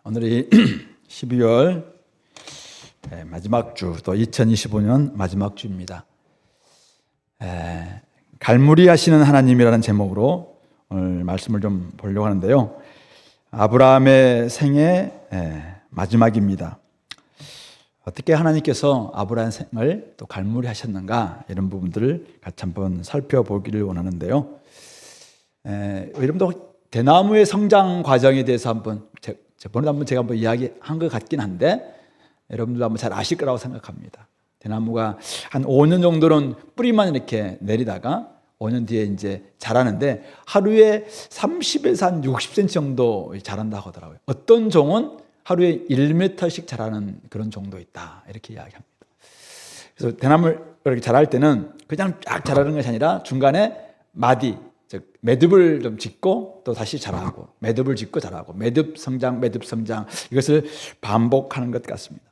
오늘이 12월 마지막 주, 또 2025년 마지막 주입니다. 갈무리 하시는 하나님이라는 제목으로 오늘 말씀을 좀 보려고 하는데요. 아브라함의 생애 마지막입니다. 어떻게 하나님께서 아브라함의 생을 또 갈무리 하셨는가, 이런 부분들을 같이 한번 살펴보기를 원하는데요. 여러분도 대나무의 성장 과정에 대해서 저번에 제가 한번 이야기한 것 같긴 한데, 여러분들도 한번 잘 아실 거라고 생각합니다. 대나무가 한 5년 정도는 뿌리만 이렇게 내리다가 5년 뒤에 이제 자라는데, 하루에 30에서 한 60cm 정도 자란다고 하더라고요. 어떤 종은 하루에 1m씩 자라는 그런 종도 있다, 이렇게 이야기합니다. 그래서 대나무를 이렇게 자랄 때는 그냥 쫙 자라는 것이 아니라 중간에 마디, 즉 매듭을 좀 짓고 또 다시 자라고, 매듭을 짓고 자라고, 매듭 성장, 이것을 반복하는 것 같습니다.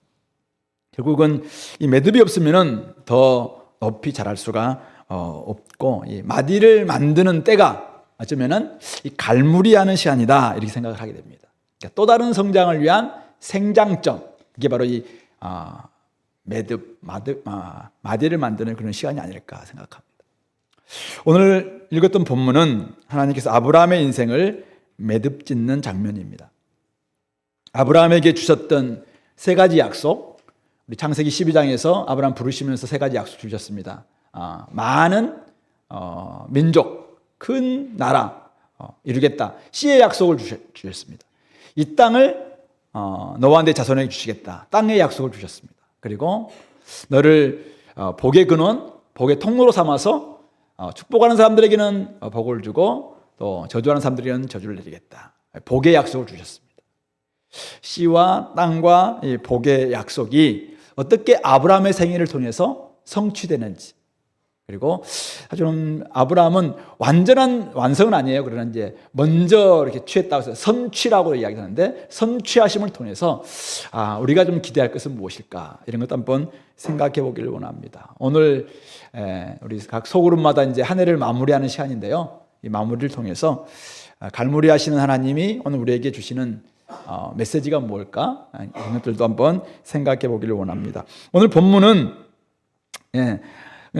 결국은 이 매듭이 없으면은 더 높이 자랄 수가 없고, 이 마디를 만드는 때가 어쩌면은 이 갈무리하는 시간이다, 이렇게 생각을 하게 됩니다. 그러니까 또 다른 성장을 위한 생장점, 이게 바로 이 마디를 만드는 그런 시간이 아닐까 생각합니다. 오늘 읽었던 본문은 하나님께서 아브라함의 인생을 매듭 짓는 장면입니다. 아브라함에게 주셨던 세 가지 약속, 우리 창세기 12장에서 아브라함 부르시면서 세 가지 약속 주셨습니다. 많은 민족, 큰 나라 이루겠다. 씨의 약속을 주셨습니다. 이 땅을 너와 내 자손에게 주시겠다. 땅의 약속을 주셨습니다. 그리고 너를 복의 근원, 복의 통로로 삼아서 축복하는 사람들에게는 복을 주고 또 저주하는 사람들에게는 저주를 내리겠다. 복의 약속을 주셨습니다. 씨와 땅과 이 복의 약속이 어떻게 아브라함의 생애를 통해서 성취되는지, 그리고 사실은 아브라함은 완전한 완성은 아니에요. 그러나 이제 먼저 이렇게 취했다고 해서 선취라고 이야기하는데, 선취하심을 통해서 우리가 좀 기대할 것은 무엇일까, 이런 것도 한번 생각해 보기를 원합니다. 오늘 우리 각 소그룹마다 이제 한 해를 마무리하는 시간인데요. 이 마무리를 통해서 갈무리 하시는 하나님이 오늘 우리에게 주시는 메시지가 뭘까, 이런 것들도 한번 생각해 보기를 원합니다. 오늘 본문은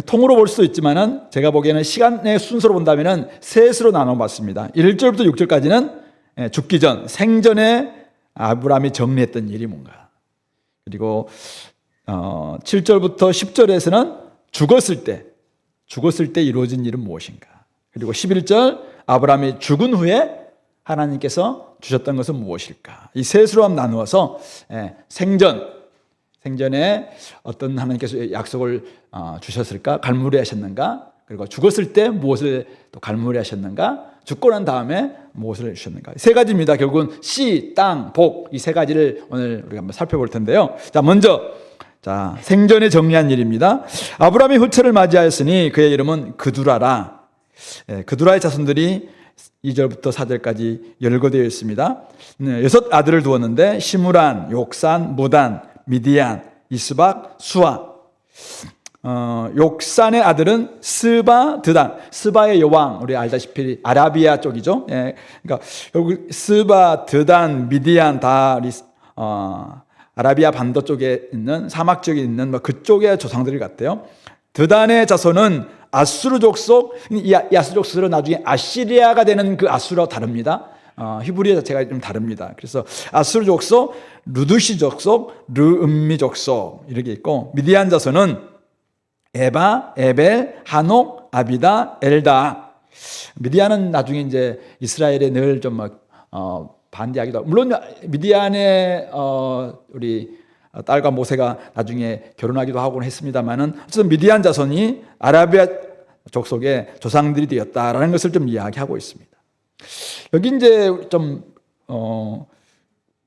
통으로 볼 수도 있지만은 제가 보기에는 시간의 순서로 본다면은 셋으로 나눠봤습니다. 1절부터 6절까지는 죽기 전, 생전에 아브라함이 정리했던 일이 뭔가, 그리고 7절부터 10절에서는 죽었을 때 이루어진 일은 무엇인가, 그리고 11절 아브라함이 죽은 후에 하나님께서 주셨던 것은 무엇일까, 이 셋으로 한번 나누어서 생전에 어떤 하나님께서 약속을 주셨을까, 갈무리 하셨는가, 그리고 죽었을 때 무엇을 또 갈무리 하셨는가, 죽고 난 다음에 무엇을 주셨는가, 세 가지입니다. 결국은 씨, 땅, 복, 이 세 가지를 오늘 우리가 한번 살펴볼 텐데요. 먼저 생전에 정리한 일입니다. 아브라함이 후처를 맞이하였으니 그의 이름은 그두라라. 그두라의 자손들이 2절부터 4절까지 열거되어 있습니다. 6 아들을 두었는데 시므란, 욕산, 무단, 미디안, 이스박, 수아. 욕산의 아들은 스바, 드단. 스바의 여왕, 우리 알다시피 아라비아 쪽이죠. 그러니까 여기 스바, 드단, 미디안 다 아라비아 반도 쪽에 있는, 사막 쪽에 있는 그쪽의 조상들 같아요. 드단의 자손은 아수르 족속, 이 아수르 족속은 나중에 아시리아가 되는 그 아수르와 다릅니다. 히브리어 자체가 좀 다릅니다. 그래서 아수르 족속, 루두시 족속, 르음미 족속 이렇게 있고, 미디안 자손은 에바, 에벨, 하녹, 아비다, 엘다. 미디안은 나중에 이제 이스라엘에 늘 좀 반대하기도 하고, 물론 미디안의 우리 딸과 모세가 나중에 결혼하기도 하곤 했습니다만은, 어쨌든 미디안 자손이 아라비아 족속의 조상들이 되었다라는 것을 좀 이야기하고 있습니다. 여기 이제 좀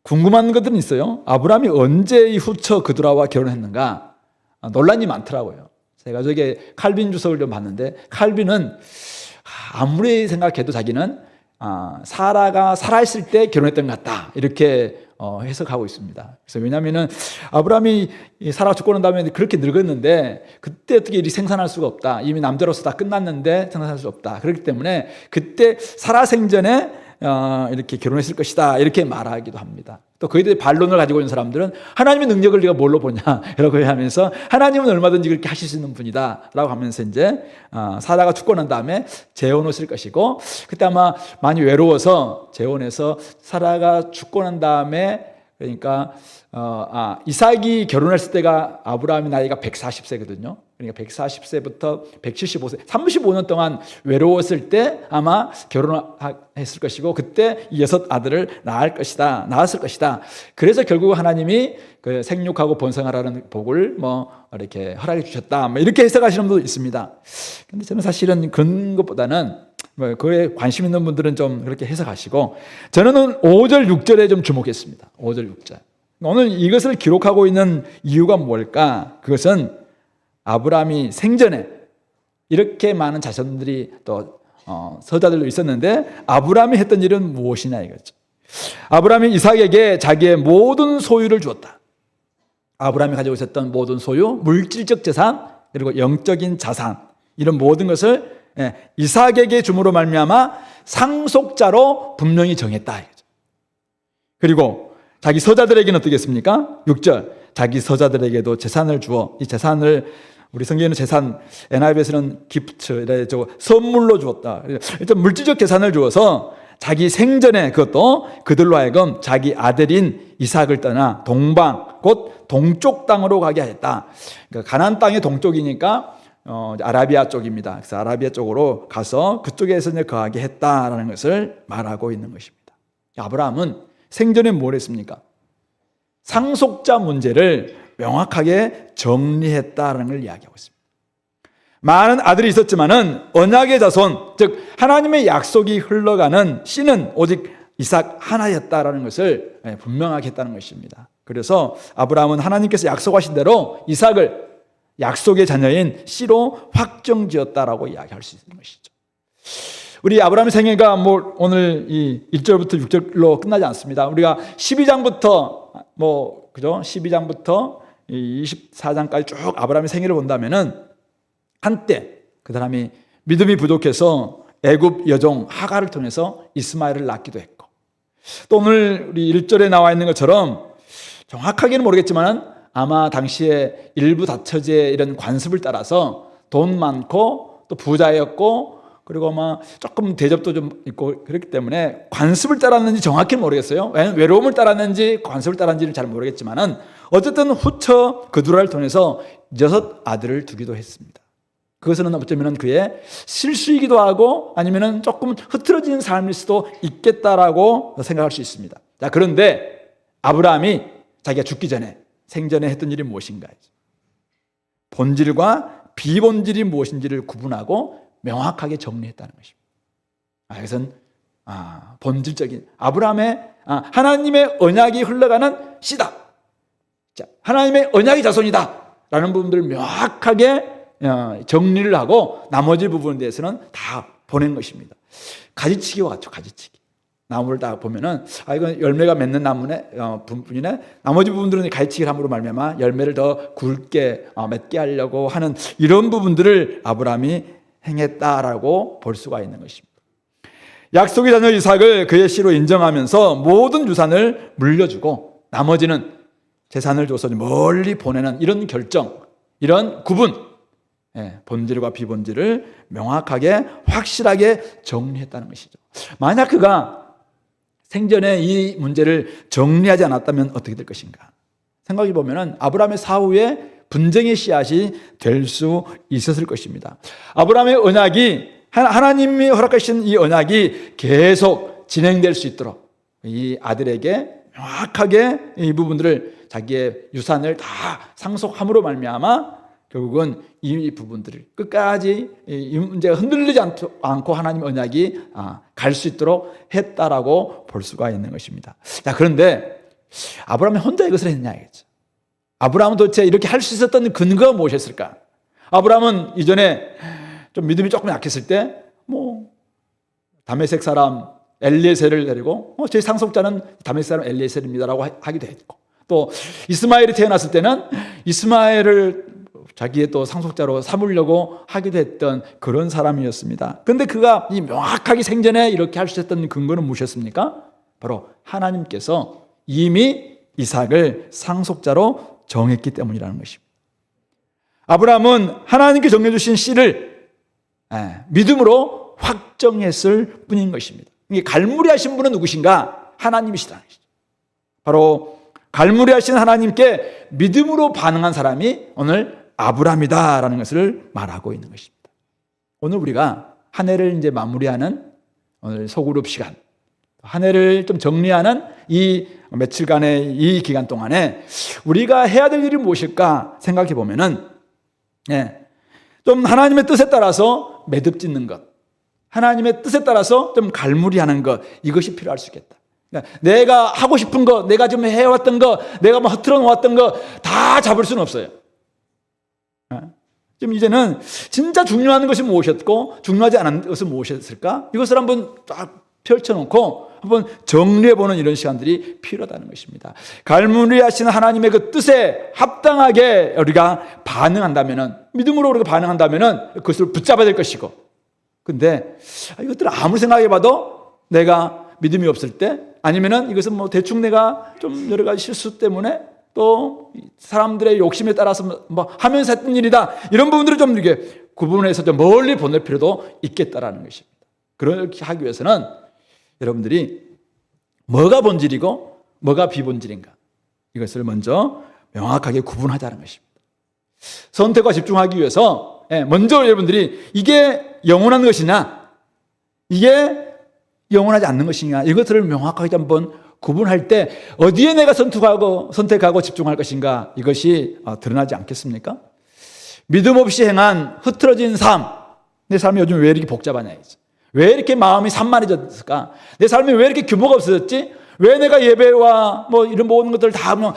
궁금한 것들은 있어요. 아브라함이 언제 이 후처 그두라와 결혼했는가, 논란이 많더라고요. 제가 저게 칼빈 주석을 좀 봤는데, 칼빈은 아무리 생각해도 자기는 사라가 살아있을 때 결혼했던 것 같다, 이렇게 해석하고 있습니다. 그래서 왜냐하면은 아브라함이 사라 죽고 난 다음에 그렇게 늙었는데 그때 어떻게 일이 생산할 수가 없다. 이미 남자로서 다 끝났는데 생산할 수 없다. 그렇기 때문에 그때 사라 생전에 이렇게 결혼했을 것이다 이렇게 말하기도 합니다. 또 거기에 대해 반론을 가지고 있는 사람들은 하나님의 능력을 네가 뭘로 보냐 이라고 하면서 하나님은 얼마든지 그렇게 하실 수 있는 분이다 라고 하면서 이제 사라가 죽고 난 다음에 재혼했을 것이고, 그때 아마 많이 외로워서 재혼해서 사라가 죽고 난 다음에, 그러니까 이삭이 결혼했을 때가 아브라함의 나이가 140세거든요. 그러니까 140세부터 175세, 35년 동안 외로웠을 때 아마 결혼했을 것이고, 그때 6 아들을 낳았을 것이다. 그래서 결국 하나님이 그 생육하고 번성하라는 복을 이렇게 허락해 주셨다. 이렇게 해석하시는 분도 있습니다. 근데 저는 사실은 그런 것보다는 그에 관심 있는 분들은 좀 그렇게 해석하시고, 저는 5절, 6절에 좀 주목했습니다. 5절, 6절. 오늘 이것을 기록하고 있는 이유가 뭘까? 그것은 아브라함이 생전에 이렇게 많은 자손들이 또 서자들도 있었는데 아브라함이 했던 일은 무엇이냐 이거죠. 아브라함이 이삭에게 자기의 모든 소유를 주었다. 아브라함이 가지고 있었던 모든 소유, 물질적 재산, 그리고 영적인 자산, 이런 모든 것을 이삭에게 줌으로 말미암아 상속자로 분명히 정했다 이거죠. 그리고 자기 서자들에게는 어떻게 했습니까? 6절, 자기 서자들에게도 재산을 주어, 이 재산을 우리 성경에는 재산, NIV에서는 기프트, 선물로 주었다. 일단 물질적 재산을 주어서 자기 생전에 그것도 그들로 하여금 자기 아들인 이삭을 떠나 동방, 곧 동쪽 땅으로 가게 하였다. 그러니까 가나안 땅의 동쪽이니까 아라비아 쪽입니다. 그래서 아라비아 쪽으로 가서 그쪽에서 이제 거하게 했다라는 것을 말하고 있는 것입니다. 아브라함은 생전에 뭘 했습니까? 상속자 문제를 명확하게 정리했다는 걸 이야기하고 있습니다. 많은 아들이 있었지만은 언약의 자손, 즉 하나님의 약속이 흘러가는 씨는 오직 이삭 하나였다라는 것을 분명하게 했다는 것입니다. 그래서 아브라함은 하나님께서 약속하신 대로 이삭을 약속의 자녀인 씨로 확정지었다라고 이야기할 수 있는 것이죠. 우리 아브라함의 생애가 오늘 이 1절부터 6절로 끝나지 않습니다. 우리가 12장부터 그죠? 12장부터 24장까지 쭉 아브라함의 생애를 본다면은 한때 그 사람이 믿음이 부족해서 애굽 여종 하갈을 통해서 이스마엘을 낳기도 했고, 또 오늘 우리 1절에 나와 있는 것처럼 정확하게는 모르겠지만 아마 당시에 일부 다처제의 이런 관습을 따라서 돈 많고 또 부자였고, 그리고 조금 대접도 좀 있고 그렇기 때문에 관습을 따랐는지 정확히는 모르겠어요. 외로움을 따랐는지 관습을 따랐는지는 잘 모르겠지만은 어쨌든 후처 그두라를 통해서 6 아들을 두기도 했습니다. 그것은 어쩌면 그의 실수이기도 하고 아니면은 조금 흐트러지는 삶일 수도 있겠다라고 생각할 수 있습니다. 자, 그런데 아브라함이 자기가 죽기 전에 생전에 했던 일이 무엇인가? 본질과 비본질이 무엇인지를 구분하고 명확하게 정리했다는 것입니다. 이것은 본질적인 아브라함의 하나님의 언약이 흘러가는 씨다. 자, 하나님의 언약의 자손이다 라는 부분들을 명확하게 정리를 하고 나머지 부분에 대해서는 다 보낸 것입니다. 가지치기와 같죠. 가지치기. 나무를 딱 보면은 이건 열매가 맺는 나무네 부분이네. 나머지 부분들은 가지치기를 함으로 말미암아 열매를 더 굵게 맺게 하려고 하는 이런 부분들을 아브라함이 행했다라고 볼 수가 있는 것입니다. 약속의 자녀 이삭을 그의 씨로 인정하면서 모든 유산을 물려주고 나머지는 재산을 줘서 멀리 보내는 이런 결정, 이런 구분, 본질과 비본질을 명확하게 확실하게 정리했다는 것이죠. 만약 그가 생전에 이 문제를 정리하지 않았다면 어떻게 될 것인가? 생각해 보면은 아브라함의 사후에 분쟁의 씨앗이 될 수 있었을 것입니다. 아브라함의 언약이, 하나님이 허락하신 이 언약이 계속 진행될 수 있도록 이 아들에게 명확하게 이 부분들을 자기의 유산을 다 상속함으로 말미암아 결국은 이 부분들을 끝까지 이 문제가 흔들리지 않고 하나님의 언약이 갈 수 있도록 했다라고 볼 수가 있는 것입니다. 자, 그런데 아브라함이 혼자 이것을 했냐 이거죠. 아브라함은 도대체 이렇게 할 수 있었던 근거가 무엇이었을까? 아브라함은 이전에 좀 믿음이 조금 약했을 때 다메섹 사람 엘리에셀을 데리고 제 상속자는 다메섹 사람 엘리에셀입니다라고 하기도 했고, 또 이스마엘이 태어났을 때는 이스마엘을 자기의 또 상속자로 삼으려고 하기도 했던 그런 사람이었습니다. 그런데 그가 이 명확하게 생전에 이렇게 할 수 있었던 근거는 무엇이었습니까? 바로 하나님께서 이미 이삭을 상속자로 정했기 때문이라는 것입니다. 아브라함은 하나님께 정해주신 씨를 믿음으로 확정했을 뿐인 것입니다. 이게 갈무리하신 분은 누구신가? 하나님이시다는 것이죠. 바로 갈무리하신 하나님께 믿음으로 반응한 사람이 오늘 아브라함이다라는 것을 말하고 있는 것입니다. 오늘 우리가 한 해를 이제 마무리하는 오늘 소그룹 시간, 한 해를 좀 정리하는 이 며칠간의 이 기간 동안에 우리가 해야 될 일이 무엇일까 생각해 보면은 좀 하나님의 뜻에 따라서 매듭 짓는 것, 하나님의 뜻에 따라서 좀 갈무리하는 것, 이것이 필요할 수 있겠다. 그러니까 내가 하고 싶은 거, 내가 좀 해왔던 거, 내가 뭐 흐트러 놓았던 거 다 잡을 수는 없어요. 지금 이제는 진짜 중요한 것이 무엇이었고 중요하지 않은 것은 무엇이었을까? 이것을 한번 딱 펼쳐놓고 한번 정리해보는 이런 시간들이 필요하다는 것입니다. 갈무리하신 하나님의 그 뜻에 합당하게 우리가 반응한다면은, 믿음으로 우리가 반응한다면은 그것을 붙잡아야 될 것이고, 근데 이것들을 아무리 생각해봐도 내가 믿음이 없을 때, 아니면은 이것은 뭐 대충 내가 좀 여러 가지 실수 때문에 또 사람들의 욕심에 따라서 뭐 하면서 했던 일이다, 이런 부분들을 좀 이렇게 구분해서 좀 멀리 보낼 필요도 있겠다라는 것입니다. 그렇게 하기 위해서는 여러분들이 뭐가 본질이고 뭐가 비본질인가, 이것을 먼저 명확하게 구분하자는 것입니다. 선택과 집중하기 위해서 먼저 여러분들이 이게 영원한 것이냐, 이게 영원하지 않는 것이냐, 이것들을 명확하게 한번 구분할 때 어디에 내가 선택하고 집중할 것인가, 이것이 드러나지 않겠습니까? 믿음 없이 행한 흐트러진 삶, 내 삶이 요즘 왜 이렇게 복잡하냐, 왜 이렇게 마음이 산만해졌을까? 내 삶이 왜 이렇게 규모가 없어졌지? 왜 내가 예배와 뭐 이런 모든 것들을 다 그냥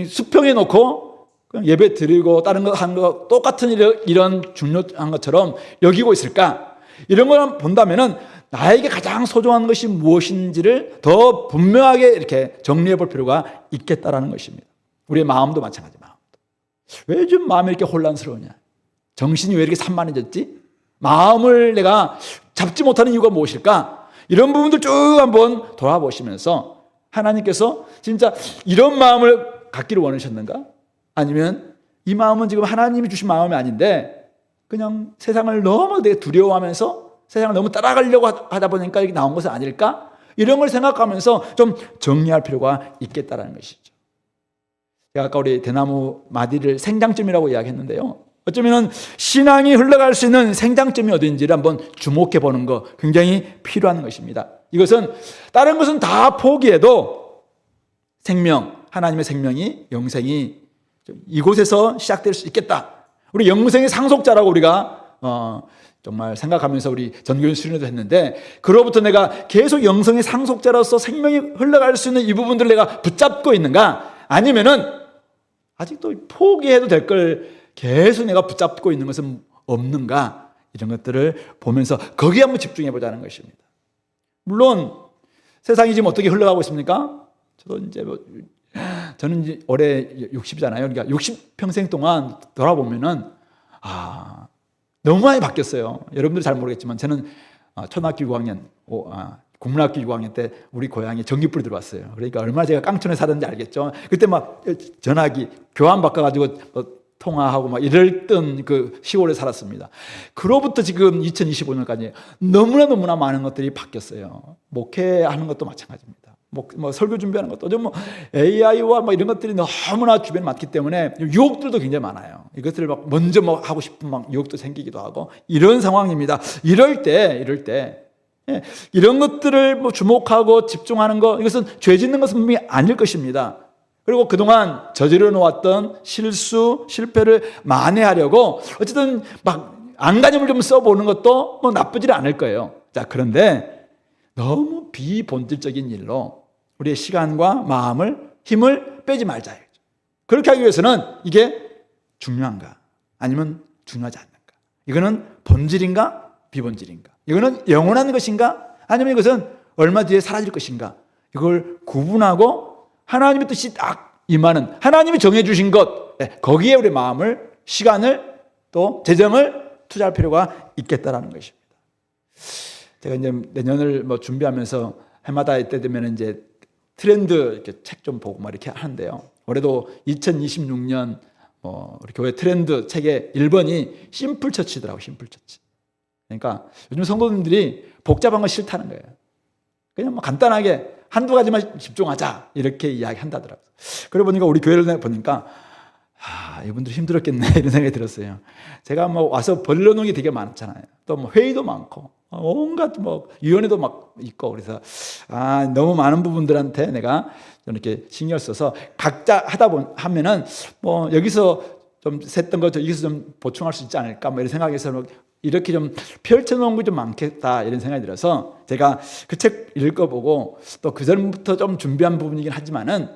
수평해 놓고 그냥 예배 드리고 다른 거 하는 거 똑같은 이런 중요한 것처럼 여기고 있을까? 이런 걸 본다면은 나에게 가장 소중한 것이 무엇인지를 더 분명하게 이렇게 정리해 볼 필요가 있겠다라는 것입니다. 우리의 마음도 마찬가지. 마음도 왜 요즘 마음이 이렇게 혼란스러우냐? 정신이 왜 이렇게 산만해졌지? 마음을 내가 잡지 못하는 이유가 무엇일까? 이런 부분들 쭉 한번 돌아보시면서 하나님께서 진짜 이런 마음을 갖기를 원하셨는가? 아니면 이 마음은 지금 하나님이 주신 마음이 아닌데 그냥 세상을 너무 되게 두려워하면서 세상을 너무 따라가려고 하다 보니까 이렇게 나온 것은 아닐까? 이런 걸 생각하면서 좀 정리할 필요가 있겠다라는 것이죠. 제가 아까 우리 대나무 마디를 생장점이라고 이야기했는데요. 어쩌면 신앙이 흘러갈 수 있는 생장점이 어딘지를 한번 주목해 보는 거 굉장히 필요한 것입니다. 이것은 다른 것은 다 포기해도 생명, 하나님의 생명이, 영생이 이곳에서 시작될 수 있겠다. 우리 영생의 상속자라고 우리가 정말 생각하면서 우리 전교연 수련회도 했는데, 그로부터 내가 계속 영생의 상속자로서 생명이 흘러갈 수 있는 이 부분들을 내가 붙잡고 있는가? 아니면은 아직도 포기해도 될 걸 계속 내가 붙잡고 있는 것은 없는가? 이런 것들을 보면서 거기에 한번 집중해 보자는 것입니다. 물론 세상이 지금 어떻게 흘러가고 있습니까? 저는 이제 올해 60이잖아요. 그러니까 60평생 동안 돌아보면은 너무 많이 바뀌었어요. 여러분들 잘 모르겠지만 저는 초등학교 6학년, 국민학교 6학년 때 우리 고향에 전기불이 들어왔어요. 그러니까 얼마나 제가 깡촌에 살았는지 알겠죠. 그때 막 전화기 교환 바꿔가지고 통화하고 막 이랬던 그 시골에 살았습니다. 그로부터 지금 2025년까지 너무나 많은 것들이 바뀌었어요. 목회하는 것도 마찬가지입니다. 뭐 설교 준비하는 것도 좀 AI와 뭐 이런 것들이 너무나 주변에 많기 때문에 유혹들도 굉장히 많아요. 이것들을 막 먼저 뭐 하고 싶은 막 유혹도 생기기도 하고 이런 상황입니다. 이럴 때 이런 것들을 뭐 주목하고 집중하는 거, 이것은 죄 짓는 것은 분명히 아닐 것입니다. 그리고 그동안 저지르어 놓았던 실수, 실패를 만회하려고 어쨌든 막 안간힘을 좀 써보는 것도 뭐 나쁘지 않을 거예요. 자, 그런데 너무 비본질적인 일로 우리의 시간과 마음을, 힘을 빼지 말자. 그렇게 하기 위해서는 이게 중요한가? 아니면 중요하지 않는가? 이거는 본질인가? 비본질인가? 이거는 영원한 것인가? 아니면 이것은 얼마 뒤에 사라질 것인가? 이걸 구분하고 하나님의 뜻이 딱 임하는, 하나님이 정해주신 것, 거기에 우리 마음을 시간을 또 재정을 투자할 필요가 있겠다라는 것입니다. 제가 이제 내년을 뭐 준비하면서 해마다 이때 되면 이제 트렌드 이렇게 책 좀 보고 막 이렇게 하는데요. 올해도 2026년 우리 교회 트렌드 책의 1번이 심플 처치더라고, 심플 처치. 그러니까 요즘 성도님들이 복잡한 거 싫다는 거예요. 그냥 뭐 간단하게 한두 가지만 집중하자 이렇게 이야기한다더라고요. 그러고 보니까 우리 교회를 보니까 이분들 힘들었겠네 이런 생각이 들었어요. 제가 뭐 와서 벌려놓은 게 되게 많잖아요. 또 뭐 회의도 많고 온갖 뭐 위원회도 막 있고 그래서 너무 많은 부분들한테 내가 좀 이렇게 신경 써서 각자 하면은 뭐 여기서 좀 샜던 거 여기서 좀 보충할 수 있지 않을까 뭐 이런 생각에서 이렇게 좀 펼쳐놓은 게 좀 많겠다 이런 생각이 들어서 제가 그 책 읽어보고 또 그 전부터 좀 준비한 부분이긴 하지만은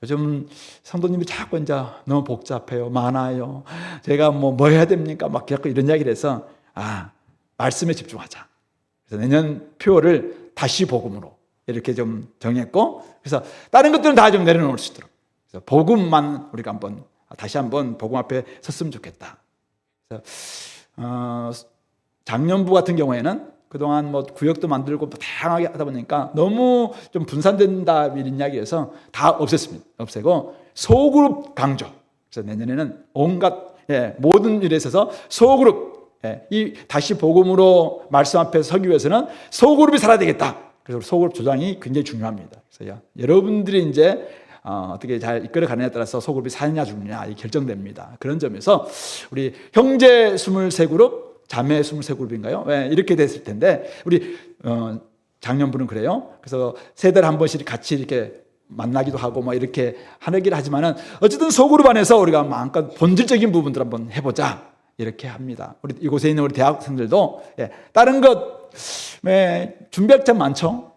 요즘 성도님이 자꾸 이제 너무 복잡해요, 많아요. 제가 뭐 해야 됩니까? 막 자꾸 이런 이야기를 해서 말씀에 집중하자. 그래서 내년 표를 다시 복음으로 이렇게 좀 정했고, 그래서 다른 것들은 다 좀 내려놓을 수 있도록. 그래서 복음만 우리가 한번 다시 한번 복음 앞에 섰으면 좋겠다. 그래서 작년부 같은 경우에는 그동안 뭐 구역도 만들고 또 다양하게 하다 보니까 너무 좀 분산된다 이런 이야기에서 다 없앴습니다. 없애고 소그룹 강조. 그래서 내년에는 온갖 모든 일에 있어서 소그룹 이 다시 복음으로 말씀 앞에 서기 위해서는 소그룹이 살아야 되겠다. 그래서 소그룹 조장이 굉장히 중요합니다. 그래서 여러분들이 이제 어떻게 잘 이끌어 가느냐에 따라서 소그룹이 사느냐 죽느냐 결정됩니다. 그런 점에서 우리 형제 23그룹 자매 23그룹인가요? 이렇게 됐을 텐데 우리 작년부는 그래요. 그래서 세 달에 한 번씩 같이 이렇게 만나기도 하고 뭐 이렇게 하기를 하지만은 어쨌든 소그룹 안에서 우리가 마음껏 본질적인 부분들 한번 해보자 이렇게 합니다. 우리 이곳에 있는 우리 대학생들도 다른 것 준비할 점 많죠.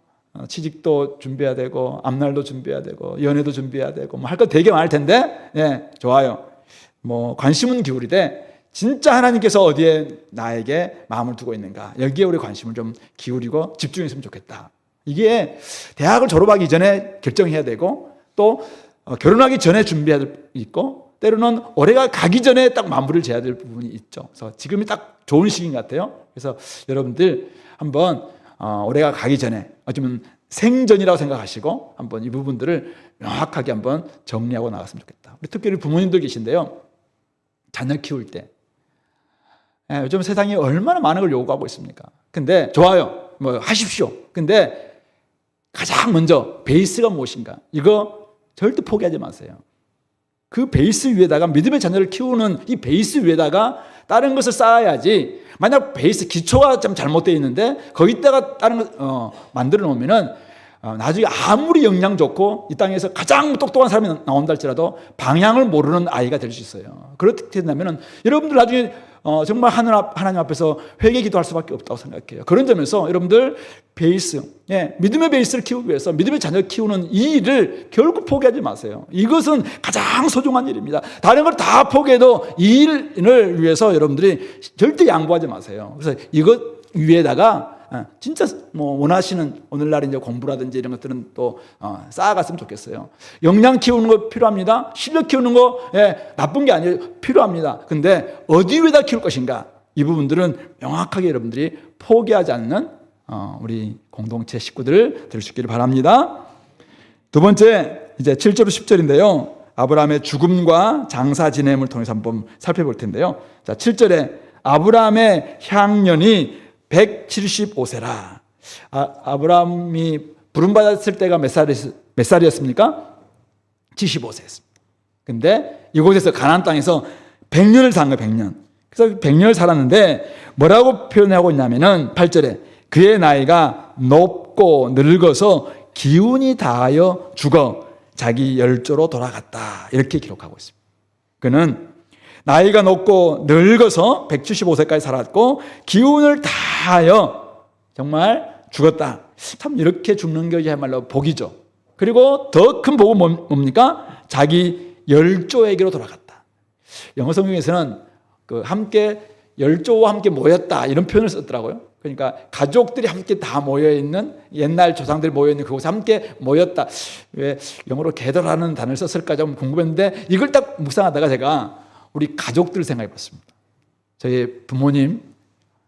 취직도 준비해야 되고 앞날도 준비해야 되고 연애도 준비해야 되고 뭐 할 거 되게 많을 텐데 좋아요. 뭐 관심은 기울이되 진짜 하나님께서 어디에 나에게 마음을 두고 있는가 여기에 우리 관심을 좀 기울이고 집중했으면 좋겠다. 이게 대학을 졸업하기 전에 결정해야 되고 또 결혼하기 전에 준비해야 될 있고 때로는 올해가 가기 전에 딱 마무리를 지어야 될 부분이 있죠. 그래서 지금이 딱 좋은 시기인 것 같아요. 그래서 여러분들 한번 올해가 가기 전에 어쩌면 생전이라고 생각하시고 한번 이 부분들을 명확하게 한번 정리하고 나갔으면 좋겠다. 우리 특별히 부모님들 계신데요. 자녀 키울 때 요즘 세상이 얼마나 많은 걸 요구하고 있습니까? 근데 좋아요. 뭐 하십시오. 근데 가장 먼저 베이스가 무엇인가? 이거 절대 포기하지 마세요. 그 베이스 위에다가 믿음의 자녀를 키우는 이 베이스 위에다가 다른 것을 쌓아야지. 만약 베이스 기초가 좀 잘못되어 있는데 거기다가 다른 것 만들어 놓으면은 나중에 아무리 영양 좋고 이 땅에서 가장 똑똑한 사람이 나온다 할지라도 방향을 모르는 아이가 될 수 있어요. 그렇게 된다면은 여러분들 나중에 정말 하나님 앞에서 회개 기도할 수밖에 없다고 생각해요. 그런 점에서 여러분들 베이스, 믿음의 베이스를 키우기 위해서 믿음의 자녀 키우는 이 일을 결코 포기하지 마세요. 이것은 가장 소중한 일입니다. 다른 걸 다 포기해도 이 일을 위해서 여러분들이 절대 양보하지 마세요. 그래서 이것 위에다가 진짜 뭐 원하시는 오늘날 이제 공부라든지 이런 것들은 또 쌓아갔으면 좋겠어요. 역량 키우는 거 필요합니다. 실력 키우는 거 나쁜 게 아니에요. 필요합니다. 근데 어디 위에다 키울 것인가? 이 부분들은 명확하게 여러분들이 포기하지 않는 우리 공동체 식구들을 될 수 있기를 바랍니다. 두 번째 이제 7절 10절인데요. 아브라함의 죽음과 장사 지냄을 통해서 한번 살펴볼 텐데요. 자, 7절에 아브라함의 향년이 175세라. 아브라함이 부름받았을 때가 몇 살이었습니까? 75세였습니다. 근데 이곳에서 가나안 땅에서 100년을 산 거예요. 100년. 그래서 100년을 살았는데 뭐라고 표현하고 있냐면은 8절에 그의 나이가 높고 늙어서 기운이 다하여 죽어 자기 열조로 돌아갔다. 이렇게 기록하고 있습니다. 그는 나이가 높고 늙어서 175세까지 살았고 기운을 다하여 정말 죽었다. 참 이렇게 죽는 것이야말로 복이죠. 그리고 더 큰 복은 뭡니까? 자기 열조에게로 돌아갔다. 영어 성경에서는 그 함께 열조와 함께 모였다 이런 표현을 썼더라고요. 그러니까 가족들이 함께 다 모여있는 옛날 조상들이 모여있는 그곳에 함께 모였다. 왜 영어로 gathe라는 단어를 썼을까 좀 궁금했는데 이걸 딱 묵상하다가 제가 우리 가족들 생각해 봤습니다. 저희 부모님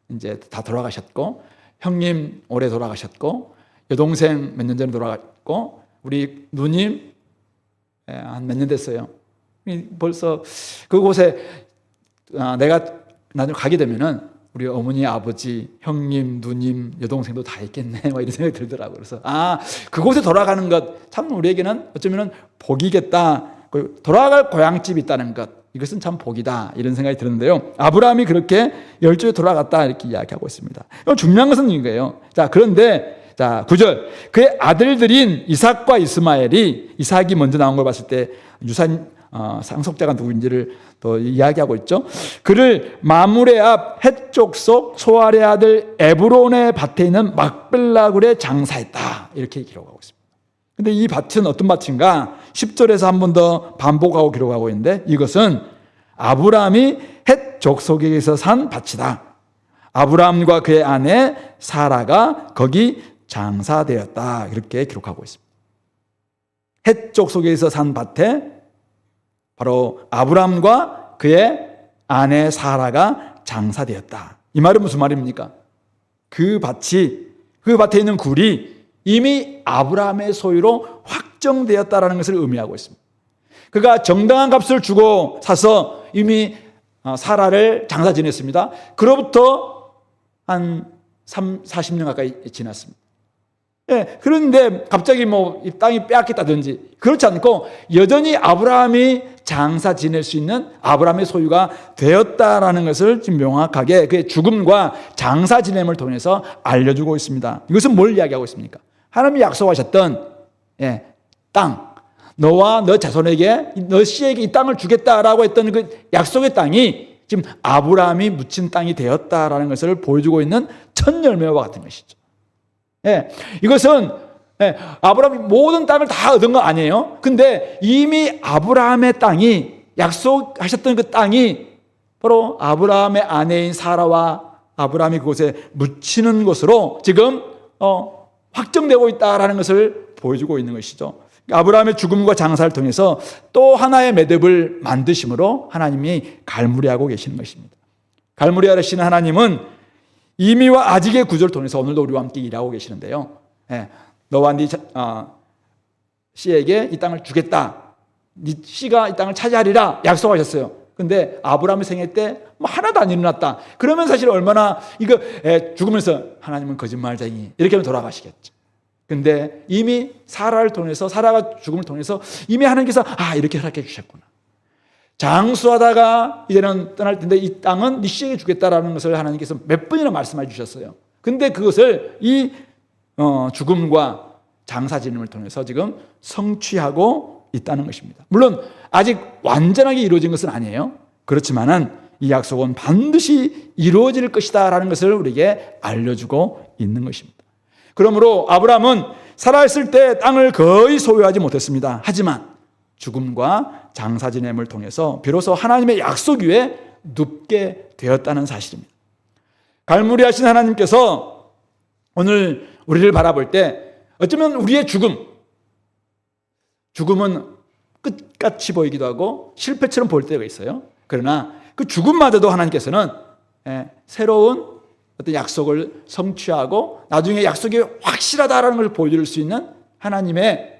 이제 다 돌아가셨고, 형님 올해 돌아가셨고, 여동생 몇 년 전에 돌아갔고, 우리 누님 한 몇 년 됐어요. 벌써 그곳에 내가 나중에 가게 되면은 우리 어머니, 아버지, 형님, 누님, 여동생도 다 있겠네, 뭐 이런 생각이 들더라고요. 그래서 그곳에 돌아가는 것 참 우리에게는 어쩌면 복이겠다. 돌아갈 고향집이 있다는 것, 이것은 참 복이다, 이런 생각이 들었는데요. 아브라함이 그렇게 열조에 돌아갔다 이렇게 이야기하고 있습니다. 중요한 것은 이거예요. 자, 그런데 9절, 그의 아들들인 이삭과 이스마엘이, 이삭이 먼저 나온 걸 봤을 때 유산 상속자가 누구인지를 또 이야기하고 있죠. 그를 마므레 앞 헷 족속 소알의 아들 에브론의 밭에 있는 막벨라 굴에 장사했다, 이렇게 기록하고 있습니다. 근데 이 밭은 어떤 밭인가? 10절에서 한 번 더 반복하고 기록하고 있는데, 이것은 아브라함이 헷 족속에서 산 밭이다. 아브라함과 그의 아내 사라가 거기 장사되었다, 이렇게 기록하고 있습니다. 헷 족속에서 산 밭에 바로 아브라함과 그의 아내 사라가 장사되었다. 이 말은 무슨 말입니까? 그 밭에 있는 굴이 이미 아브라함의 소유로 확정되었다라는 것을 의미하고 있습니다. 그가 정당한 값을 주고 사서 이미 사라를 장사 지냈습니다. 그로부터 한 40년 가까이 지났습니다. 그런데 갑자기 이 땅이 빼앗겼다든지 그렇지 않고 여전히 아브라함이 장사 지낼 수 있는 아브라함의 소유가 되었다라는 것을 지금 명확하게 그의 죽음과 장사 지냄을 통해서 알려주고 있습니다. 이것은 뭘 이야기하고 있습니까? 하나님이 약속하셨던 땅, 너와 너 자손에게, 너 씨에게 이 땅을 주겠다라고 했던 그 약속의 땅이 지금 아브라함이 묻힌 땅이 되었다라는 것을 보여주고 있는 첫 열매와 같은 것이죠. 이것은 아브라함이 모든 땅을 다 얻은 거 아니에요. 근데 이미 아브라함의 땅이, 약속하셨던 그 땅이 바로 아브라함의 아내인 사라와 아브라함이 그곳에 묻히는 것으로 지금 확정되고 있다라는 것을 보여주고 있는 것이죠. 아브라함의 죽음과 장사를 통해서 또 하나의 매듭을 만드심으로 하나님이 갈무리하고 계시는 것입니다. 갈무리하시는 하나님은 이미와 아직의 구조를 통해서 오늘도 우리와 함께 일하고 계시는데요. 너와 네 씨에게 이 땅을 주겠다. 네 씨가 이 땅을 차지하리라 약속하셨어요. 근데 아브라함의 생애 때 하나도 안 일어났다. 그러면 사실 얼마나 죽으면서 하나님은 거짓말쟁이 이렇게 하면 돌아가시겠죠. 근데 이미 사라를 통해서, 사라가 죽음을 통해서 이미 하나님께서 이렇게 허락해 주셨구나. 장수하다가 이제는 떠날 텐데 이 땅은 네 씨에게 주겠다라는 것을 하나님께서 몇 번이나 말씀해 주셨어요. 근데 그것을 이 죽음과 장사 지냄을 통해서 지금 성취하고 있다는 것입니다. 물론 아직 완전하게 이루어진 것은 아니에요. 그렇지만은 이 약속은 반드시 이루어질 것이다라는 것을 우리에게 알려주고 있는 것입니다. 그러므로 아브라함은 살아있을 때 땅을 거의 소유하지 못했습니다. 하지만 죽음과 장사 지냄을 통해서 비로소 하나님의 약속 위에 눕게 되었다는 사실입니다. 갈무리하신 하나님께서 오늘 우리를 바라볼 때 어쩌면 우리의 죽음은 끝같이 보이기도 하고 실패처럼 보일 때가 있어요. 그러나 그 죽음마저도 하나님께서는 새로운 어떤 약속을 성취하고 나중에 약속이 확실하다라는 걸 보여줄 수 있는 하나님의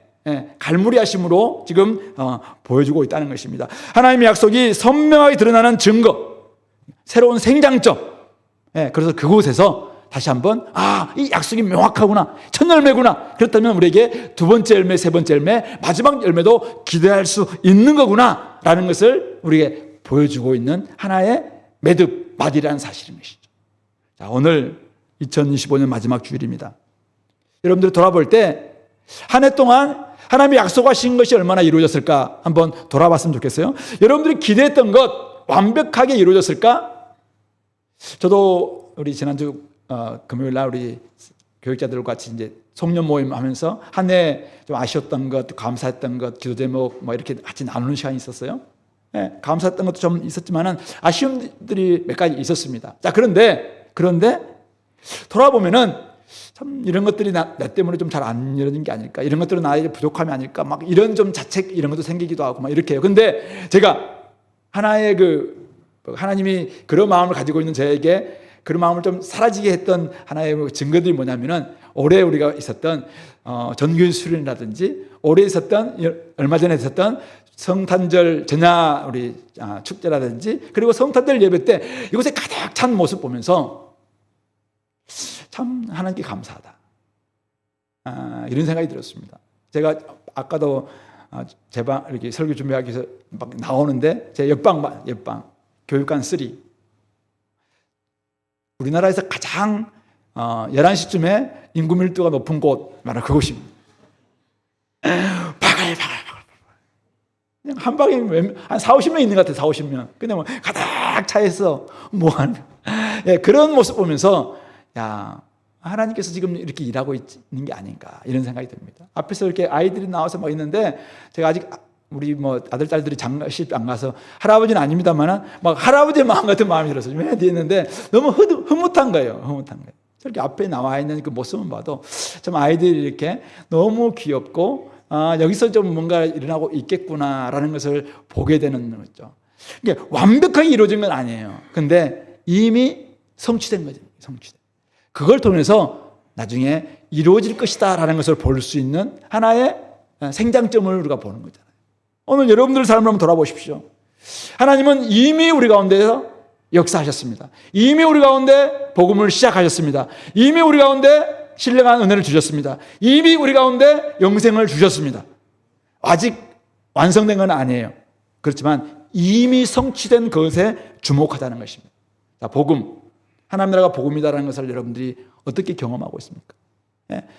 갈무리하심으로 지금 보여주고 있다는 것입니다. 하나님의 약속이 선명하게 드러나는 증거, 새로운 생장점. 그래서 그곳에서 다시 한번 이 약속이 명확하구나, 첫 열매구나. 그렇다면 우리에게 두 번째 열매, 세 번째 열매, 마지막 열매도 기대할 수 있는 거구나 라는 것을 우리에게 보여주고 있는 하나의 매듭, 마디라는 사실인 것이죠. 자, 오늘 2025년 마지막 주일입니다. 여러분들이 돌아볼 때 한 해 동안 하나님이 약속하신 것이 얼마나 이루어졌을까 한번 돌아봤으면 좋겠어요. 여러분들이 기대했던 것 완벽하게 이루어졌을까? 저도 우리 지난주 금요일 날 우리 교육자들과 같이 이제 송년 모임 하면서 한 해 좀 아쉬웠던 것, 감사했던 것, 기도 제목 이렇게 같이 나누는 시간이 있었어요. 감사했던 것도 좀 있었지만은 아쉬움들이 몇 가지 있었습니다. 자, 그런데 돌아보면은 참 이런 것들이 나 때문에 좀 잘 안 이루어진 게 아닐까, 이런 것들은 나에게 부족함이 아닐까, 이런 좀 자책 이런 것도 생기기도 하고 이렇게 해요. 근데 제가 하나의 하나님이 그런 마음을 가지고 있는 저에게 그런 마음을 좀 사라지게 했던 하나의 증거들이 뭐냐면은 올해 우리가 있었던 전교일 수련이라든지 올해 있었던 얼마 전에 있었던 성탄절 전야 우리 축제라든지 그리고 성탄절 예배 때 이곳에 가득 찬 모습 보면서 참 하나님께 감사하다. 이런 생각이 들었습니다. 제가 아까도 제 방 이렇게 설교 준비하기 위해서 막 나오는데 제 옆방 교육관 3 우리나라에서 가장 11시쯤에 인구 밀도가 높은 곳 바로 그곳입니다. 바글바글 그냥 한 방에 한 4-50명 있는 것 같아요. 4-50명. 근데 뭐 가득 차 있어. 뭐하는 그런 모습 보면서 야 하나님께서 지금 이렇게 일하고 있는 게 아닌가 이런 생각이 듭니다. 앞에서 이렇게 아이들이 나와서 막 있는데 제가 아직 우리 뭐 아들 딸들이 장가식 안 가서 할아버지는 아닙니다만은 막 할아버지의 마음 같은 마음이 들어서 좀 해야 되는데 너무 흐뭇한 거예요. 저렇게 앞에 나와 있는 그 모습만 봐도 좀 아이들이 이렇게 너무 귀엽고 여기서 좀 뭔가 일어나고 있겠구나라는 것을 보게 되는 거죠. 이게 완벽하게 이루어진 건 아니에요. 근데 이미 성취된 거죠. 그걸 통해서 나중에 이루어질 것이다라는 것을 볼 수 있는 하나의 생장점을 우리가 보는 거잖아요. 오늘 여러분들 삶을 한번 돌아보십시오. 하나님은 이미 우리 가운데서 역사하셨습니다. 이미 우리 가운데 복음을 시작하셨습니다. 이미 우리 가운데 신령한 은혜를 주셨습니다. 이미 우리 가운데 영생을 주셨습니다. 아직 완성된 건 아니에요. 그렇지만 이미 성취된 것에 주목하자는 것입니다. 자, 복음. 하나님 나라가 복음이다라는 것을 여러분들이 어떻게 경험하고 있습니까?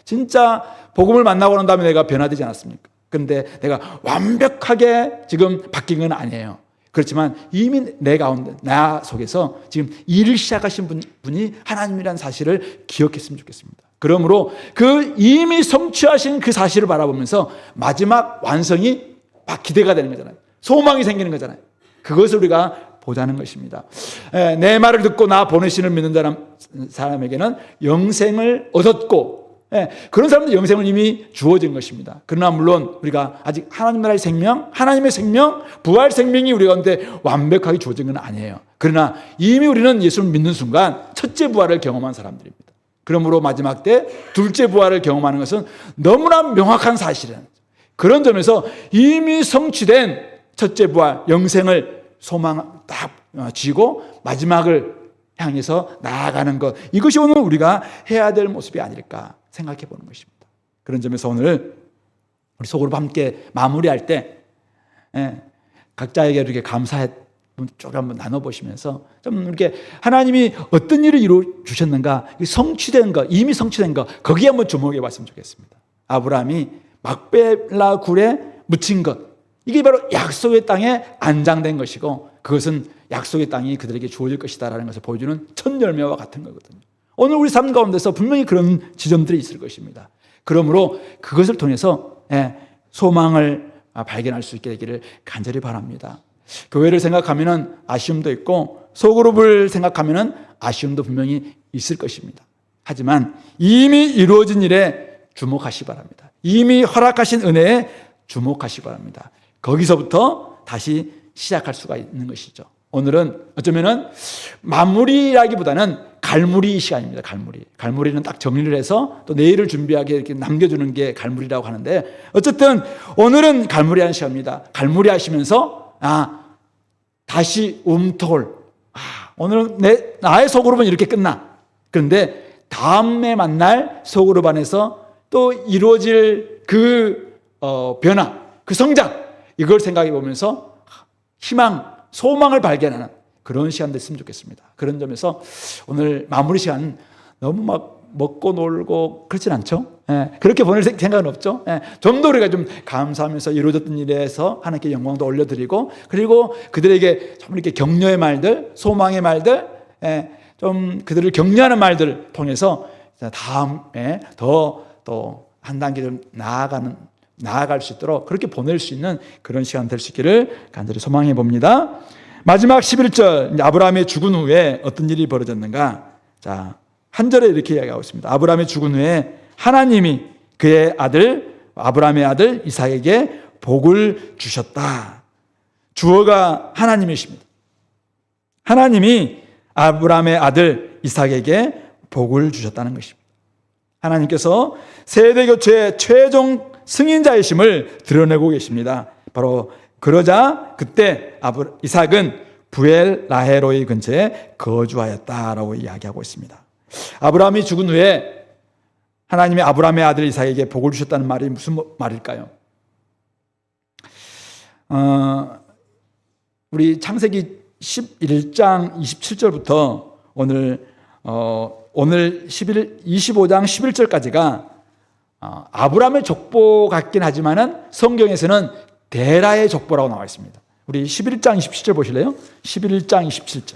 진짜 복음을 만나고 난 다음에 내가 변화되지 않았습니까? 그런데 내가 완벽하게 지금 바뀐 건 아니에요. 그렇지만 이미 내 가운데, 나 속에서 지금 일을 시작하신 분이 하나님이라는 사실을 기억했으면 좋겠습니다. 그러므로 그 이미 성취하신 그 사실을 바라보면서 마지막 완성이 막 기대가 되는 거잖아요. 소망이 생기는 거잖아요. 그것을 우리가 보자는 것입니다. 내 말을 듣고 나 보내시는 믿는 사람에게는 영생을 얻었고 그런 사람들 영생은 이미 주어진 것입니다. 그러나 물론 우리가 아직 하나님 나라의 생명, 하나님의 생명, 부활 생명이 우리 가운데 완벽하게 주어진 건 아니에요. 그러나 이미 우리는 예수를 믿는 순간 첫째 부활을 경험한 사람들입니다. 그러므로 마지막 때 둘째 부활을 경험하는 것은 너무나 명확한 사실이에요. 그런 점에서 이미 성취된 첫째 부활, 영생을 소망 딱 쥐고 마지막을 향해서 나아가는 것, 이것이 오늘 우리가 해야 될 모습이 아닐까 생각해 보는 것입니다. 그런 점에서 오늘 우리 속으로 함께 마무리할 때 각자에게 이렇게 감사의 쭉 한번 나눠보시면서 좀 이렇게 하나님이 어떤 일을 이루어 주셨는가, 성취된 것, 이미 성취된 것, 거기에 한번 주목해 봤으면 좋겠습니다. 아브라함이 막벨라 굴에 묻힌 것, 이게 바로 약속의 땅에 안장된 것이고 그것은 약속의 땅이 그들에게 주어질 것이다라는 것을 보여주는 첫 열매와 같은 거거든요. 오늘 우리 삶 가운데서 분명히 그런 지점들이 있을 것입니다. 그러므로 그것을 통해서 소망을 발견할 수 있게 되기를 간절히 바랍니다. 교회를 생각하면 아쉬움도 있고 소그룹을 생각하면 아쉬움도 분명히 있을 것입니다. 하지만 이미 이루어진 일에 주목하시 바랍니다. 이미 허락하신 은혜에 주목하시 바랍니다. 거기서부터 다시 시작할 수가 있는 것이죠. 오늘은 어쩌면은 마무리라기보다는 갈무리 시간입니다. 갈무리는 딱 정리를 해서 또 내일을 준비하게 이렇게 남겨주는 게 갈무리라고 하는데 어쨌든 오늘은 갈무리하는 시간입니다. 갈무리 하시면서 다시 오늘은 나의 소그룹은 이렇게 끝나. 그런데 다음에 만날 소그룹 안에서 또 이루어질 그 변화, 그 성장, 이걸 생각해 보면서 희망, 소망을 발견하는 그런 시간 됐으면 좋겠습니다. 그런 점에서 오늘 마무리 시간 너무 막 먹고 놀고 그렇진 않죠? 그렇게 보낼 생각은 없죠? 좀 더 우리가 좀 감사하면서 이루어졌던 일에서 하나님께 영광도 올려드리고 그리고 그들에게 좀 이렇게 격려의 말들, 소망의 말들, 좀 그들을 격려하는 말들을 통해서 다음에 더 한 단계 좀 나아갈 수 있도록 그렇게 보낼 수 있는 그런 시간 될 수 있기를 간절히 소망해 봅니다. 마지막 11절, 아브라함이 죽은 후에 어떤 일이 벌어졌는가? 자, 한 절에 이렇게 이야기하고 있습니다. 아브라함이 죽은 후에 하나님이 그의 아들, 아브라함의 아들 이삭에게 복을 주셨다. 주어가 하나님이십니다. 하나님이 아브라함의 아들 이삭에게 복을 주셨다는 것입니다. 하나님께서 세대교체의 최종 승인자이심을 드러내고 계십니다. 바로 그러자 그때 이삭은 부엘 라헤로이 근처에 거주하였다라고 이야기하고 있습니다. 아브라함이 죽은 후에 하나님이 아브라함의 아들 이삭에게 복을 주셨다는 말이 무슨 말일까요? 우리 창세기 11장 27절부터 오늘 25장 11절까지가 아브라함의 족보 같긴 하지만은 성경에서는 데라의 족보라고 나와 있습니다. 우리 11장 27절 보실래요? 11장 27절.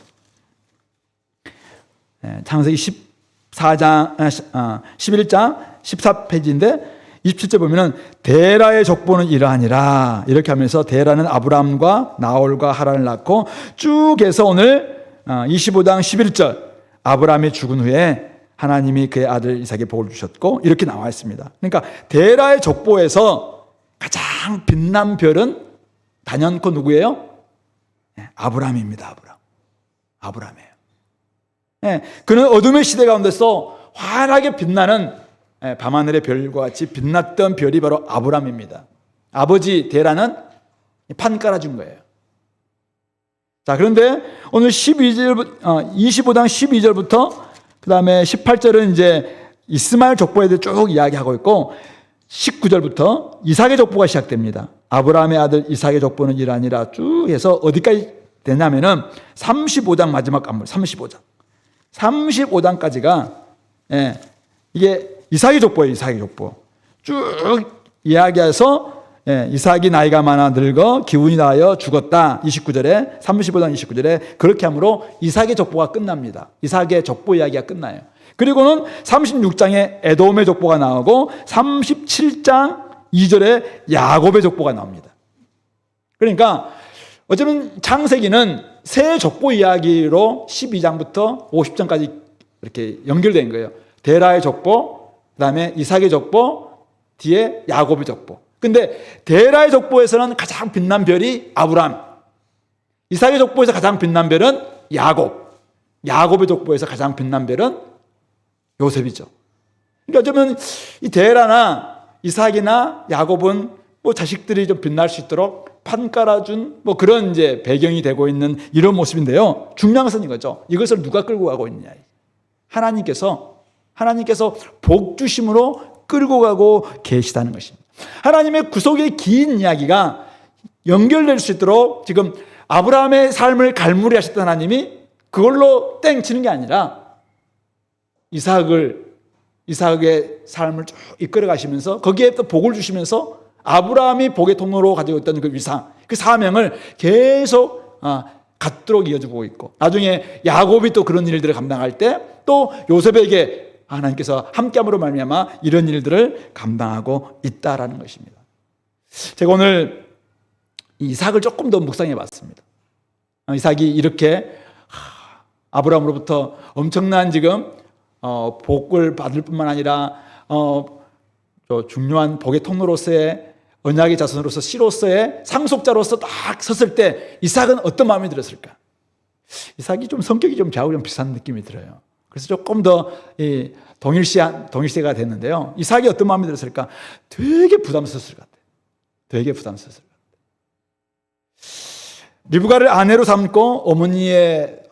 창세기 11장 14페이지인데 27절 보면은 데라의 족보는 이러하니라 이렇게 하면서 데라는 아브람과 나홀과 하란을 낳고 쭉 해서 오늘 25장 11절 아브람이 죽은 후에 하나님이 그의 아들 이삭에게 복을 주셨고 이렇게 나와 있습니다. 그러니까 데라의 족보에서 가장 빛난 별은 단연코 누구예요? 아브람입니다. 아브람이에요. 그는 어둠의 시대 가운데서 환하게 빛나는 밤하늘의 별과 같이 빛났던 별이 바로 아브람입니다. 아버지 데라는 판 깔아준 거예요. 자, 그런데 오늘 25장 12절부터 그 다음에 18절은 이제 이스마엘 족보에 대해 쭉 이야기하고 있고 19절부터 이삭의 족보가 시작됩니다. 아브라함의 아들 이삭의 족보는 이러하니라 쭉 해서 어디까지 되냐면은 35장 마지막 간물 35장까지가 이게 이삭의 족보예요. 이삭의 족보 쭉 이야기해서 이삭이 나이가 많아 늙어 기운이 나하여 죽었다. 29절에 35장 29절에 그렇게 하므로 이삭의 족보가 끝납니다. 이삭의 족보 이야기가 끝나요. 그리고는 36장에 에돔의 족보가 나오고 37장 2절에 야곱의 족보가 나옵니다. 그러니까 어쩌면 창세기는 새 족보 이야기로 12장부터 50장까지 이렇게 연결된 거예요. 데라의 족보, 그 다음에 이삭의 족보, 뒤에 야곱의 족보. 근데 데라의 족보에서는 가장 빛난 별이 아브람, 이삭의 족보에서 가장 빛난 별은 야곱, 야곱의 족보에서 가장 빛난 별은 요셉이죠. 그러니까 어쩌면 이 데라나 이삭이나 야곱은 뭐 자식들이 좀 빛날 수 있도록 판 깔아준 뭐 그런 이제 배경이 되고 있는 이런 모습인데요. 중요한 것은 이거죠. 이것을 누가 끌고 가고 있느냐. 하나님께서 복 주심으로 끌고 가고 계시다는 것입니다. 하나님의 구속의 긴 이야기가 연결될 수 있도록 지금 아브라함의 삶을 갈무리 하셨던 하나님이 그걸로 땡 치는 게 아니라 이삭의 삶을 쭉 이끌어 가시면서 거기에 또 복을 주시면서 아브라함이 복의 통로로 가지고 있던 그 위상, 그 사명을 계속 갖도록 이어주고 있고 나중에 야곱이 또 그런 일들을 감당할 때 또 요셉에게 하나님께서 함께함으로 말미암아 이런 일들을 감당하고 있다라는 것입니다. 제가 오늘 이삭을 조금 더 묵상해 봤습니다. 이삭이 이렇게 아브라함으로부터 엄청난 지금 복을 받을 뿐만 아니라 중요한 복의 통로로서의 언약의 자손으로서 씨로서의 상속자로서 딱 섰을 때 이삭은 어떤 마음이 들었을까? 이삭이 좀 성격이 좀 저하고 좀 비슷한 느낌이 들어요. 그래서 조금 더 동일시가 됐는데요. 이삭이 어떤 마음이 들었을까? 되게 부담스러웠을 것 같아요. 되게 부담스러웠을 것 같아요. 리브가를 아내로 삼고 어머니의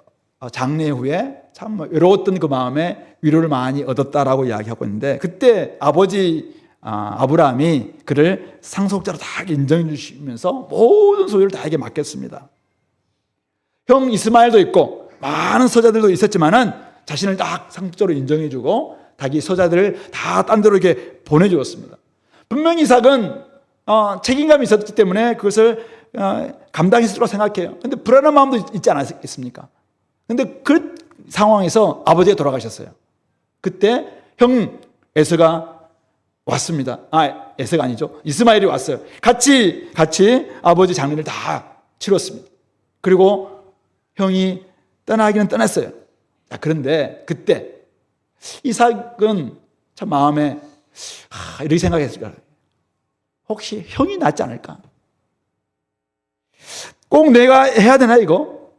장례 후에 참 외로웠던 그 마음에 위로를 많이 얻었다라고 이야기하고 있는데 그때 아버지 아브라함이 그를 상속자로 다 인정해 주시면서 모든 소유를 다에게 맡겼습니다. 형 이스마엘도 있고 많은 서자들도 있었지만은 자신을 딱 상속자로 인정해 주고 자기 서자들을 다 딴 데로 이렇게 보내주었습니다. 분명히 이삭은 책임감이 있었기 때문에 그것을 감당했을 거라고 생각해요. 그런데 불안한 마음도 있지 않았겠습니까? 그런데 그 상황에서 아버지가 돌아가셨어요. 그때 형 에서가 왔습니다. 에서가 아니죠. 이스마엘이 왔어요. 같이 아버지 장례를 다 치렀습니다. 그리고 형이 떠나기는 떠났어요. 그런데 그때 이삭은 참 마음에 이렇게 생각했을 거예요. 혹시 형이 낫지 않을까? 꼭 내가 해야 되나 이거?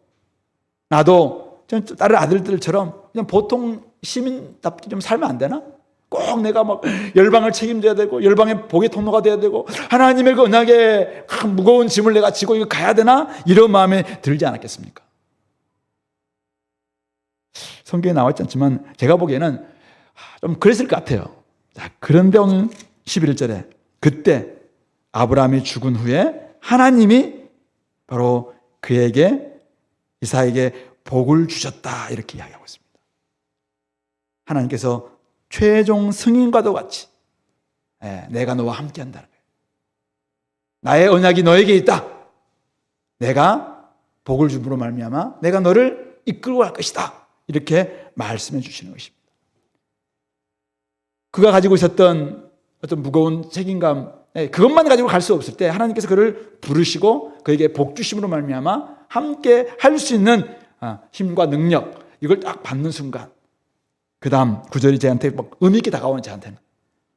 나도 다른 아들들처럼 그냥 보통 시민답게 좀 살면 안 되나? 꼭 내가 막 열방을 책임져야 되고 열방의 복의 통로가 돼야 되고 하나님의 그 언약에 무거운 짐을 내가 지고 이거 가야 되나? 이런 마음에 들지 않았겠습니까? 성경에 나와 있지 않지만 제가 보기에는 좀 그랬을 것 같아요. 자, 그런데 오늘 11절에 그때 아브라함이 죽은 후에 하나님이 바로 그에게 이삭에게 복을 주셨다 이렇게 이야기하고 있습니다. 하나님께서 최종 승인과도 같이 내가 너와 함께 한다는 거예요. 나의 언약이 너에게 있다. 내가 복을 줌으로 말미암아 내가 너를 이끌고 갈 것이다. 이렇게 말씀해 주시는 것입니다. 그가 가지고 있었던 어떤 무거운 책임감, 그것만 가지고 갈 수 없을 때 하나님께서 그를 부르시고 그에게 복 주심으로 말미암아 함께 할 수 있는 힘과 능력, 이걸 딱 받는 순간 그 다음 구절이 저한테 의미 있게 다가오는 저한테는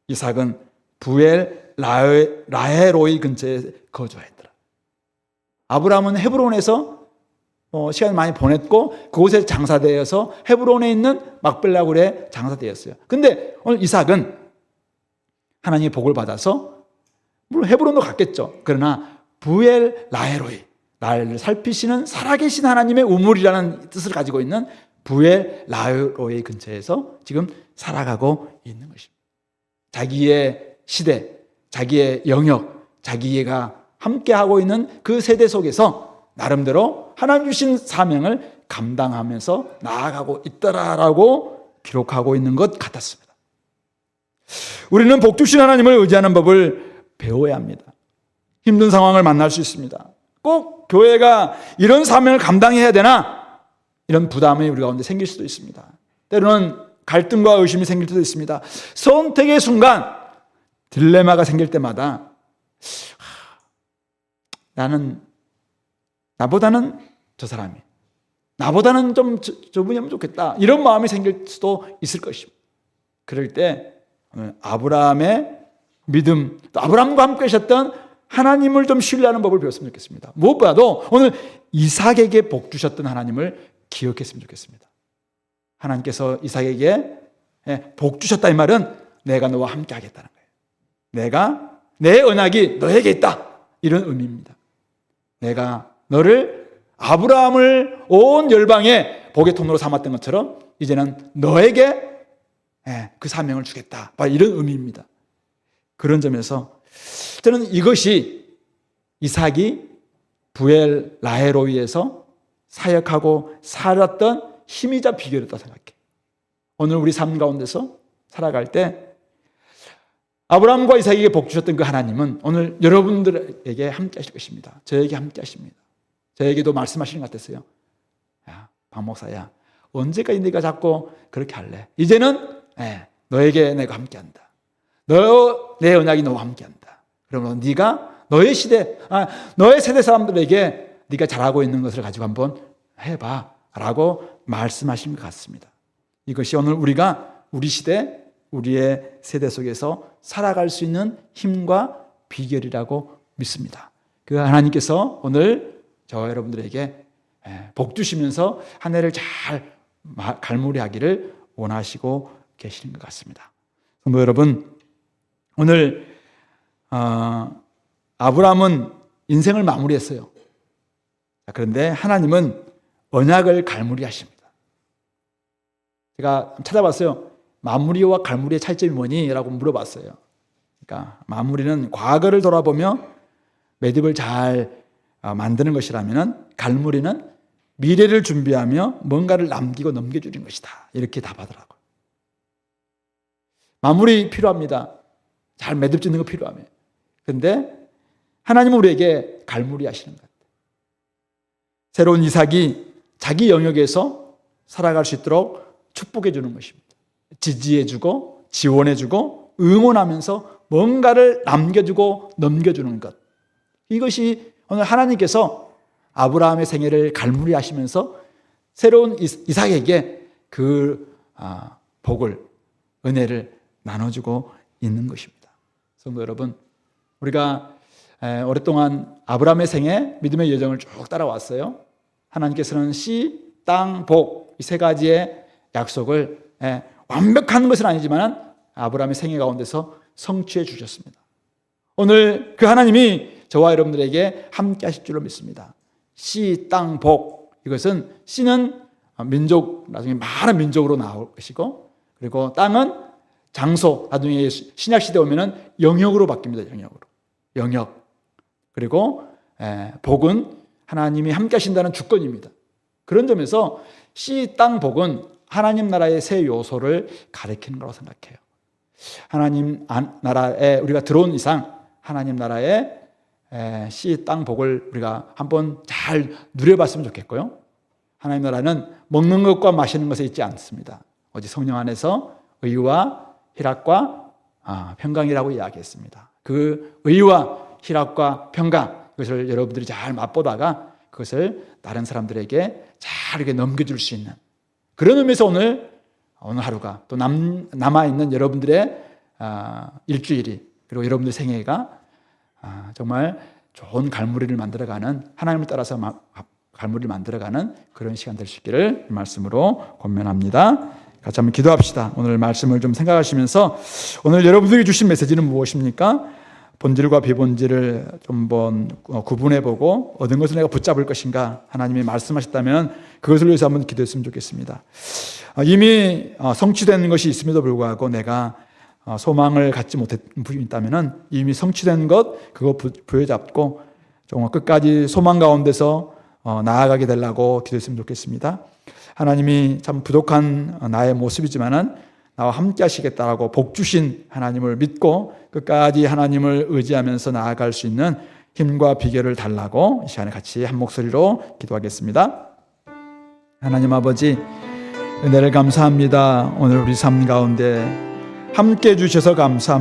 이삭은 부엘 라헤로이 근처에 거주했더라. 아브라함은 헤브론에서 시간을 많이 보냈고 그곳에 장사되어서 헤브론에 있는 막벨라굴에 장사되었어요. 근데 오늘 이삭은 하나님의 복을 받아서 물론 헤브론도 갔겠죠. 그러나 부엘 라헤로이, 나를 살피시는 살아계신 하나님의 우물이라는 뜻을 가지고 있는 부엘 라헤로이 근처에서 지금 살아가고 있는 것입니다. 자기의 시대, 자기의 영역, 자기가 함께하고 있는 그 세대 속에서 나름대로 하나님 주신 사명을 감당하면서 나아가고 있더라라고 기록하고 있는 것 같았습니다. 우리는 복 주신 하나님을 의지하는 법을 배워야 합니다. 힘든 상황을 만날 수 있습니다. 꼭 교회가 이런 사명을 감당해야 되나? 이런 부담이 우리 가운데 생길 수도 있습니다. 때로는 갈등과 의심이 생길 수도 있습니다. 선택의 순간 딜레마가 생길 때마다 나보다는 저 사람이, 나보다는 좀 저분이 하면 좋겠다, 이런 마음이 생길 수도 있을 것입니다. 그럴 때 아브라함의 믿음, 또 아브라함과 함께 하셨던 하나님을 좀 신뢰하는 법을 배웠으면 좋겠습니다. 무엇보다도 오늘 이삭에게 복 주셨던 하나님을 기억했으면 좋겠습니다. 하나님께서 이삭에게 복 주셨다 이 말은 내가 너와 함께 하겠다는 거예요. 내 언약이 너에게 있다, 이런 의미입니다. 내가 너를 아브라함을 온 열방의 복의 통로로 삼았던 것처럼 이제는 너에게 그 사명을 주겠다, 이런 의미입니다. 그런 점에서 저는 이것이 이삭이 부엘 라헤로이에서 사역하고 살았던 힘이자 비결이었다고 생각해요. 오늘 우리 삶 가운데서 살아갈 때 아브라함과 이삭에게 복 주셨던 그 하나님은 오늘 여러분들에게 함께 하실 것입니다. 저에게 함께 하십니다. 저에게도 말씀하시는 것 같았어요. 야, 박 목사야, 언제까지 네가 자꾸 그렇게 할래? 이제는 너에게 내가 함께 한다. 내 언약이 너와 함께 한다. 그러면 네가 너의 시대, 너의 세대 사람들에게 네가 잘하고 있는 것을 가지고 한번 해봐 라고 말씀하신 것 같습니다. 이것이 오늘 우리가 우리 시대, 우리의 세대 속에서 살아갈 수 있는 힘과 비결이라고 믿습니다. 그 하나님께서 오늘 저와 여러분들에게 복 주시면서 한 해를 잘 갈무리하기를 원하시고 계시는 것 같습니다. 성도 여러분, 오늘 아브라함은 인생을 마무리했어요. 그런데 하나님은 언약을 갈무리하십니다. 제가 찾아봤어요. 마무리와 갈무리의 차이점이 뭐니? 라고 물어봤어요. 그러니까 마무리는 과거를 돌아보며 매듭을 잘 만드는 것이라면 갈무리는 미래를 준비하며 뭔가를 남기고 넘겨주는 것이다, 이렇게 답하더라고요. 마무리 필요합니다. 잘 매듭 짓는 거 필요하며. 그런데 하나님은 우리에게 갈무리 하시는 것 같아요. 새로운 이삭이 자기 영역에서 살아갈 수 있도록 축복해 주는 것입니다. 지지해 주고 지원해 주고 응원하면서 뭔가를 남겨주고 넘겨주는 것, 이것이 오늘 하나님께서 아브라함의 생애를 갈무리 하시면서 새로운 이삭에게 그 복을, 은혜를 나눠주고 있는 것입니다. 성도 여러분, 우리가 오랫동안 아브라함의 생애, 믿음의 여정을 쭉 따라왔어요. 하나님께서는 씨, 땅, 복 이 세 가지의 약속을 완벽한 것은 아니지만 아브라함의 생애 가운데서 성취해 주셨습니다. 오늘 그 하나님이 저와 여러분들에게 함께 하실 줄로 믿습니다. 씨, 땅, 복 이것은 씨는 민족, 나중에 많은 민족으로 나올 것이고, 그리고 땅은 장소, 나중에 신약 시대 오면은 영역으로 바뀝니다. 영역. 그리고 복은 하나님이 함께 하신다는 주권입니다. 그런 점에서 씨, 땅, 복은 하나님 나라의 세 요소를 가리키는 거라고 생각해요. 하나님 나라에 우리가 들어온 이상 하나님 나라의 씨, 땅, 복을 우리가 한번 잘 누려봤으면 좋겠고요. 하나님 나라는 먹는 것과 마시는 것에 있지 않습니다. 오직 성령 안에서 의와 희락과 평강이라고 이야기했습니다. 그 의와 희락과 평강, 그것을 여러분들이 잘 맛보다가 그것을 다른 사람들에게 잘 이렇게 넘겨줄 수 있는 그런 의미에서 오늘 하루가 또 남아있는 여러분들의 일주일이, 그리고 여러분들 생애가 정말 좋은 갈무리를 만들어가는, 하나님을 따라서 갈무리를 만들어가는 그런 시간 될 수 있기를 말씀으로 권면합니다. 같이 한번 기도합시다. 오늘 말씀을 좀 생각하시면서 오늘 여러분들이 주신 메시지는 무엇입니까? 본질과 비본질을 좀 구분해보고 어떤 것을 내가 붙잡을 것인가, 하나님이 말씀하셨다면 그것을 위해서 한번 기도했으면 좋겠습니다. 이미 성취된 것이 있음에도 불구하고 내가 소망을 갖지 못한 부분이 있다면 이미 성취된 것 그거 부여잡고 정말 끝까지 소망 가운데서 나아가게 되려고 기도했으면 좋겠습니다. 하나님이 참 부족한 나의 모습이지만은 나와 함께 하시겠다라고 복 주신 하나님을 믿고 끝까지 하나님을 의지하면서 나아갈 수 있는 힘과 비결을 달라고 이 시간에 같이 한 목소리로 기도하겠습니다. 하나님 아버지, 은혜를 감사합니다. 오늘 우리 삶 가운데 함께 해주셔서 감사합니다.